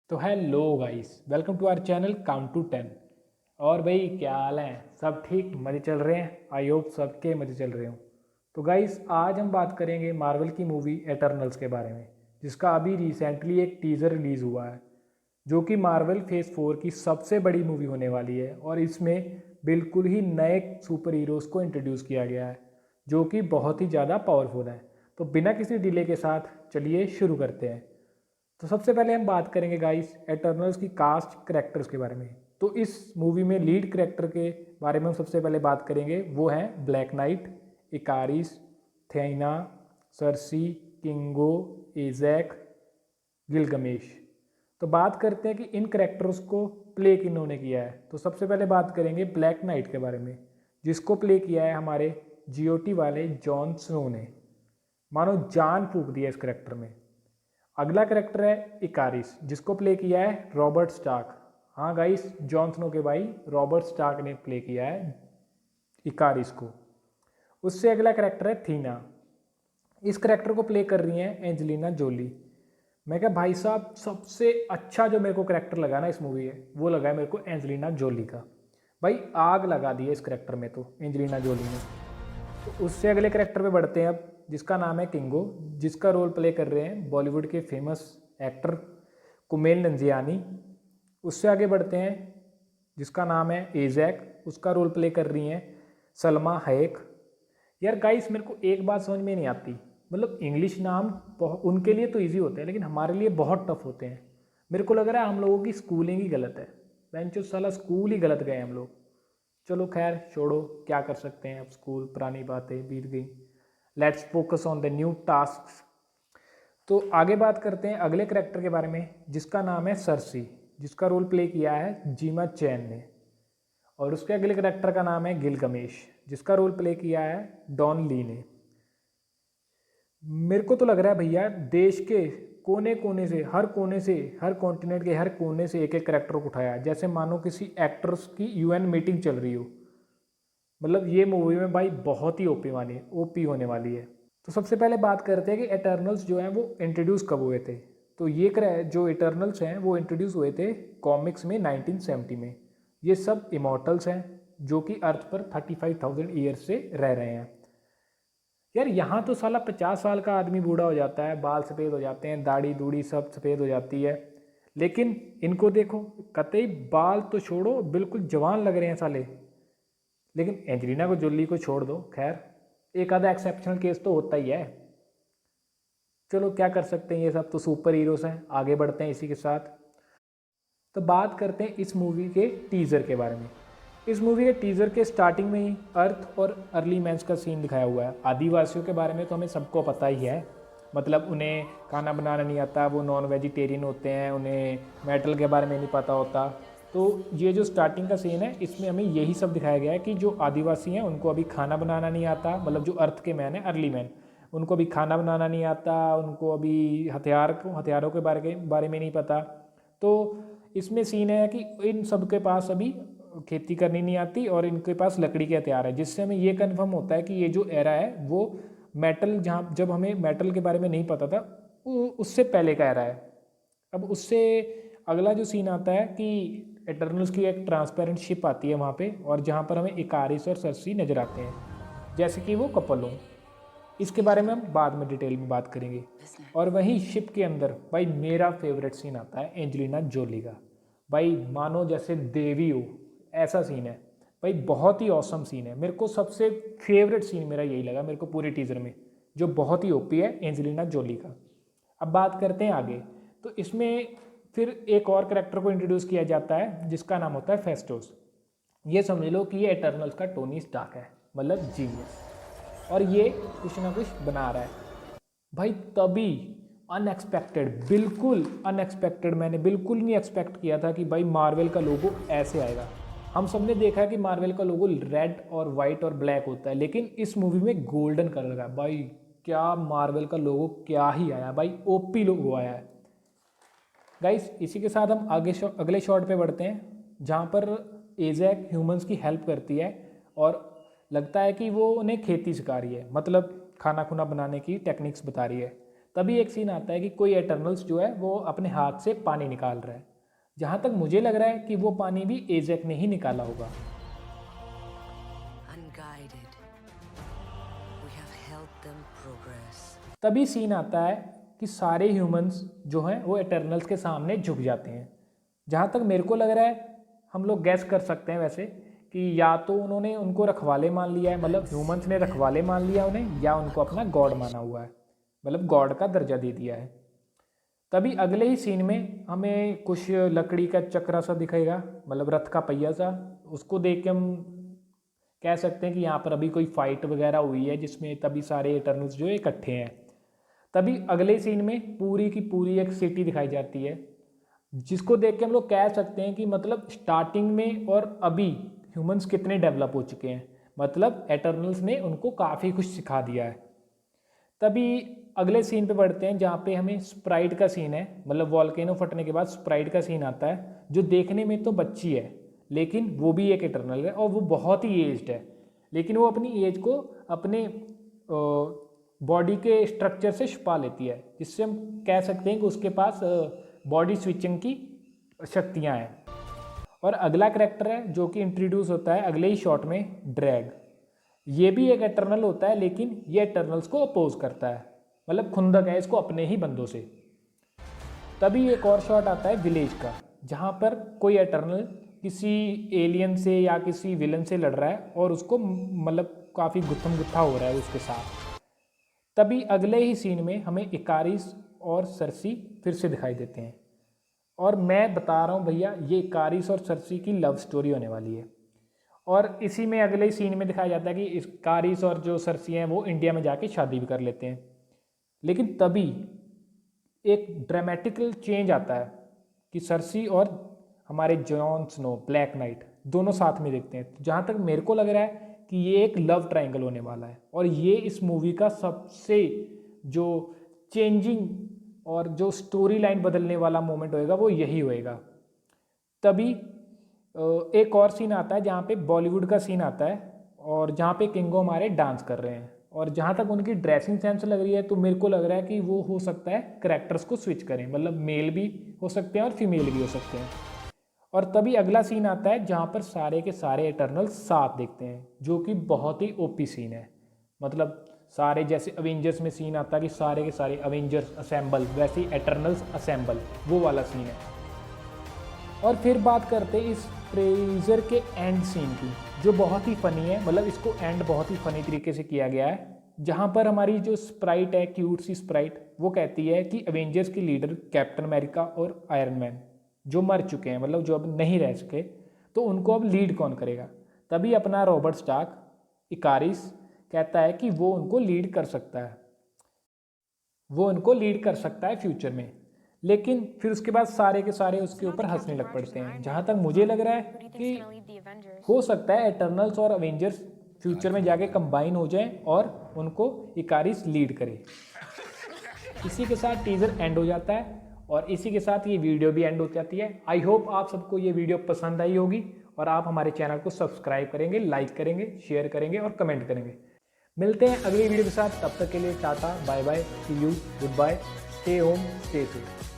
तो hello guys, welcome to our channel count to 10। और भाई क्या हाल है? सब ठीक मज़े चल रहे हैं? आई होप सबके मज़े चल रहे हो। तो गाइस आज हम बात करेंगे मार्वल की मूवी एटर्नल्स के बारे में, जिसका अभी रिसेंटली एक टीज़र रिलीज़ हुआ है, जो कि मार्वल फेज़ 4 की सबसे बड़ी मूवी होने वाली है। और इसमें बिल्कुल ही नए सुपर हीरोज़ को इंट्रोड्यूस किया गया है, जो कि बहुत ही ज़्यादा पावरफुल है। तो बिना किसी डिले के साथ चलिए शुरू करते हैं। तो सबसे पहले हम बात करेंगे गाइस एटर्नल्स की कास्ट करेक्टर्स के बारे में। तो इस मूवी में लीड करेक्टर के बारे में हम सबसे पहले बात करेंगे, वो हैं black night, इकारिस, थेना, Cersei, किंगो, Ajax, Gilgamesh. तो बात करते हैं कि इन करेक्टर्स को प्ले किन्होंने किया है। तो सबसे पहले बात करेंगे ब्लैक नाइट के बारे में, जिसको प्ले किया है हमारे जीओटी वाले जॉन स्नो ने। मानो जान फूंक दिया इस करेक्टर में। अगला करेक्टर है इकारिस, जिसको प्ले किया है रॉबर्ट स्टार्क। हाँ गाइस, जॉन स्नो के भाई रॉबर्ट स्टार्क ने प्ले किया है इकारिस को। उससे अगला करेक्टर है थीना। इस करेक्टर को प्ले कर रही हैं एंजेलिना जोली। मैं क्या भाई साहब, सबसे अच्छा जो मेरे को करेक्टर लगा ना इस मूवी है, वो लगा है मेरे को एंजेलिना जोली का। भाई आग लगा दी है इस करेक्टर में तो एंजेलिना जोली ने। तो उससे अगले करेक्टर पे बढ़ते हैं अब, जिसका नाम है किंगो, जिसका रोल प्ले कर रहे हैं बॉलीवुड के फेमस एक्टर कुमेल नंजियानी। उससे आगे बढ़ते हैं, जिसका नाम है एजैक, उसका रोल प्ले कर रही हैं सलमा हैक। यार गाइस, मेरे को एक बात समझ में नहीं आती, मतलब इंग्लिश नाम उनके लिए तो ईजी होते हैं, लेकिन हमारे लिए बहुत टफ होते हैं। मेरे को लग रहा है हम लोगों की स्कूलिंग ही गलत है। बेंचो साला स्कूल ही गलत गए हम लोग। चलो खैर छोड़ो, क्या कर सकते हैं, अब स्कूल पुरानी बातें बीत गई। Let's focus on the new task. तो आगे बात करते हैं अगले करेक्टर के बारे में, जिसका नाम है सरसी, जिसका रोल प्ले किया है जीमा चैन ने। और उसके अगले करेक्टर का नाम है गिलगमेश, जिसका रोल प्ले किया है डॉन ली ने। मेरे को तो लग रहा है भैया, देश के कोने कोने से, हर कोने से, हर कॉन्टिनेंट के हर कोने से एक एक करेक्टर को उठाया, जैसे मानो किसी एक्टर्स की यूएन मीटिंग चल रही हो। मतलब ये मूवी में भाई बहुत ही ओपी होने वाली है। तो सबसे पहले बात करते हैं कि एटर्नल्स जो हैं वो इंट्रोड्यूस कब हुए थे। तो ये जो एटर्नल्स हैं वो इंट्रोड्यूस हुए थे कॉमिक्स में 1970 में। ये सब इमॉर्टल्स हैं जो कि अर्थ पर 35,000 ईयर्स से रह रहे हैं। यार यहाँ तो साला 50 साल का आदमी बूढ़ा हो जाता है, बाल सफ़ेद हो जाते हैं, दाढ़ी दूढ़ी सब सफ़ेद हो जाती है, लेकिन इनको देखो, कतई बाल तो छोड़ो, बिल्कुल जवान लग रहे हैं साले। लेकिन एंजेलिना को जोली को छोड़ दो, खैर एक आधा एक्सेप्शनल केस तो होता ही है। चलो क्या कर सकते हैं, ये सब तो सुपर हीरोज हैं। आगे बढ़ते हैं इसी के साथ। तो बात करते हैं इस मूवी के टीज़र के बारे में। इस मूवी के टीज़र के स्टार्टिंग में ही अर्थ और अर्ली मैंस का सीन दिखाया हुआ है। आदिवासियों के बारे में तो हमें सबको पता ही है, मतलब उन्हें खाना बनाना नहीं आता, वो नॉन वेजिटेरियन होते हैं, उन्हें मेटल के बारे में नहीं पता होता। तो ये जो स्टार्टिंग का सीन है, इसमें हमें यही सब दिखाया गया है कि जो आदिवासी हैं उनको अभी खाना बनाना नहीं आता, मतलब जो अर्थ के मैन है, अर्ली मैन, उनको अभी खाना बनाना नहीं आता, उनको अभी हथियारों के बारे में नहीं पता। तो इसमें सीन है कि इन सब के पास अभी खेती करनी नहीं आती और इनके पास लकड़ी के हथियार है, जिससे हमें ये कन्फर्म होता है कि ये जो एरा है वो मेटल, जहाँ जब हमें मेटल के बारे में नहीं पता था, उससे पहले का एरा है। अब उससे अगला जो सीन आता है कि एटर्नल्स की एक ट्रांसपेरेंट शिप आती है वहाँ पे, और जहाँ पर हमें इकारिस और सरसी नज़र आते हैं, जैसे कि वो कपल हों। इसके बारे में हम बाद में डिटेल में बात करेंगे। और वहीं शिप के अंदर भाई मेरा फेवरेट सीन आता है एंजेलिना जोली का। भाई मानो जैसे देवी हो, ऐसा सीन है भाई, बहुत ही औसम सीन है। मेरे को सबसे फेवरेट सीन मेरा यही लगा मेरे को पूरे टीज़र में, जो बहुत ही ओपी है एंजेलिना जोली का। अब बात करते हैं आगे। तो इसमें फिर एक और करेक्टर को इंट्रोड्यूस किया जाता है, जिसका नाम होता है फेस्टोस। ये समझ लो कि ये एटर्नल्स का टोनी स्टार्क है, मतलब जीनियस, और ये कुछ ना कुछ बना रहा है भाई। तभी अनएक्सपेक्टेड, बिल्कुल अनएक्सपेक्टेड, मैंने बिल्कुल नहीं एक्सपेक्ट किया था कि भाई मार्वल का लोगो ऐसे आएगा। हम सब ने देखा है कि मार्वल का लोगो रेड और वाइट और ब्लैक होता है, लेकिन इस मूवी में गोल्डन कलर का भाई, क्या मार्वल का लोगो क्या ही आया भाई, ओपी लोगो आया है गाइस। इसी के साथ हम अगले शॉट पे बढ़ते हैं, जहाँ पर एजैक ह्यूमंस की हेल्प करती है और लगता है कि वो उन्हें खेती सिखा रही है, मतलब खाना खुना बनाने की टेक्निक्स बता रही है। तभी एक सीन आता है कि कोई एटर्नल्स जो है वो अपने हाथ से पानी निकाल रहा है। जहाँ तक मुझे लग रहा है कि वो पानी भी एजेक ने ही निकाला होगा। तभी सीन आता है कि सारे ह्यूमंस जो हैं वो एटर्नल्स के सामने झुक जाते हैं। जहाँ तक मेरे को लग रहा है, हम लोग गैस कर सकते हैं वैसे कि या तो उन्होंने उनको रखवाले मान लिया है, मतलब ह्यूमंस ने रखवाले मान लिया उन्हें, या उनको अपना गॉड माना हुआ है, मतलब गॉड का दर्जा दे दिया है। तभी अगले ही सीन में हमें कुछ लकड़ी का चक्रा सा दिखेगा, मतलब रथ का पहिया सा। उसको देख के हम कह सकते हैं कि यहाँ पर अभी कोई फाइट वगैरह हुई है जिसमें तभी सारे एटर्नल्स जो इकट्ठे हैं। तभी अगले सीन में पूरी की पूरी एक सिटी दिखाई जाती है, जिसको देख के हम लोग कह सकते हैं कि मतलब स्टार्टिंग में और अभी ह्यूमंस कितने डेवलप हो चुके हैं, मतलब एटर्नल्स ने उनको काफ़ी कुछ सिखा दिया है। तभी अगले सीन पे बढ़ते हैं जहाँ पे हमें स्प्राइट का सीन है, मतलब वॉल्केनो फटने के बाद स्प्राइट का सीन आता है, जो देखने में तो बच्ची है लेकिन वो भी एक इटर्नल है और वो बहुत ही एज्ड है, लेकिन वो अपनी एज को अपने बॉडी के स्ट्रक्चर से छुपा लेती है, जिससे हम कह सकते हैं कि उसके पास बॉडी स्विचिंग की शक्तियाँ हैं। और अगला करैक्टर है जो कि इंट्रोड्यूस होता है अगले ही शॉट में, ड्रैग। ये भी एक एटर्नल होता है लेकिन ये एटर्नल्स को अपोज करता है, मतलब खुंदक है इसको अपने ही बंदों से। तभी एक और शॉट आता है विलेज का, जहाँ पर कोई एटर्नल किसी एलियन से या किसी विलन से लड़ रहा है और उसको मतलब काफ़ी गुत्थम गुत्था हो रहा है उसके साथ। तभी अगले ही सीन में हमें इकारिस और सरसी फिर से दिखाई देते हैं, और मैं बता रहा हूँ भैया, ये इकारिस और सरसी की लव स्टोरी होने वाली है। और इसी में अगले ही सीन में दिखाया जाता है कि इकारिस और जो सरसी हैं वो इंडिया में जाके शादी भी कर लेते हैं। लेकिन तभी एक ड्रामेटिकल चेंज आता है कि सरसी और हमारे जॉन स्नो ब्लैक नाइट दोनों साथ में देखते हैं। जहाँ तक मेरे को लग रहा है कि ये एक लव ट्रायंगल होने वाला है, और ये इस मूवी का सबसे जो चेंजिंग और जो स्टोरी लाइन बदलने वाला मोमेंट होएगा वो यही होएगा। तभी एक और सीन आता है जहाँ पे बॉलीवुड का सीन आता है, और जहाँ पे किंगो हमारे डांस कर रहे हैं, और जहाँ तक उनकी ड्रेसिंग सेंस लग रही है तो मेरे को लग रहा है कि वो हो सकता है करैक्टर्स को स्विच करें, मतलब मेल भी हो सकते हैं और फीमेल भी हो सकते हैं। और तभी अगला सीन आता है जहाँ पर सारे के सारे एटर्नल्स साथ देखते हैं, जो कि बहुत ही ओपी सीन है। मतलब सारे जैसे अवेंजर्स में सीन आता है कि सारे के सारे अवेंजर्स असेंबल, वैसे ही एटर्नल्स असेंबल, वो वाला सीन है। और फिर बात करते हैं इस ट्रेजर के एंड सीन की, जो बहुत ही फनी है, मतलब इसको एंड बहुत ही फनी तरीके से किया गया है। जहाँ पर हमारी जो स्प्राइट है, क्यूट सी स्प्राइट, वो कहती है कि अवेंजर्स की लीडर कैप्टन अमेरिका और आयरन मैन जो मर चुके हैं, मतलब जो अब नहीं रह सके, तो उनको अब लीड कौन करेगा। तभी अपना रॉबर्ट स्टार्क इकारिस कहता है कि वो उनको लीड कर सकता है, वो उनको लीड कर सकता है फ्यूचर में। लेकिन फिर उसके बाद सारे के सारे उसके ऊपर हंसने लग पड़ते हैं। जहाँ तक मुझे लग रहा है कि हो सकता है एटर्नल्स और अवेंजर्स फ्यूचर में जाके कंबाइन हो जाएं और उनको इकारिस लीड करे। इसी के साथ टीजर एंड हो जाता है, और इसी के साथ ये वीडियो भी एंड हो जाती है। आई होप आप सबको ये वीडियो पसंद आई होगी, और आप हमारे चैनल को सब्सक्राइब करेंगे, लाइक करेंगे, शेयर करेंगे और कमेंट करेंगे। मिलते हैं अगली वीडियो के साथ, तब तक के लिए tata bye bye, see you, goodbye, stay home stay safe.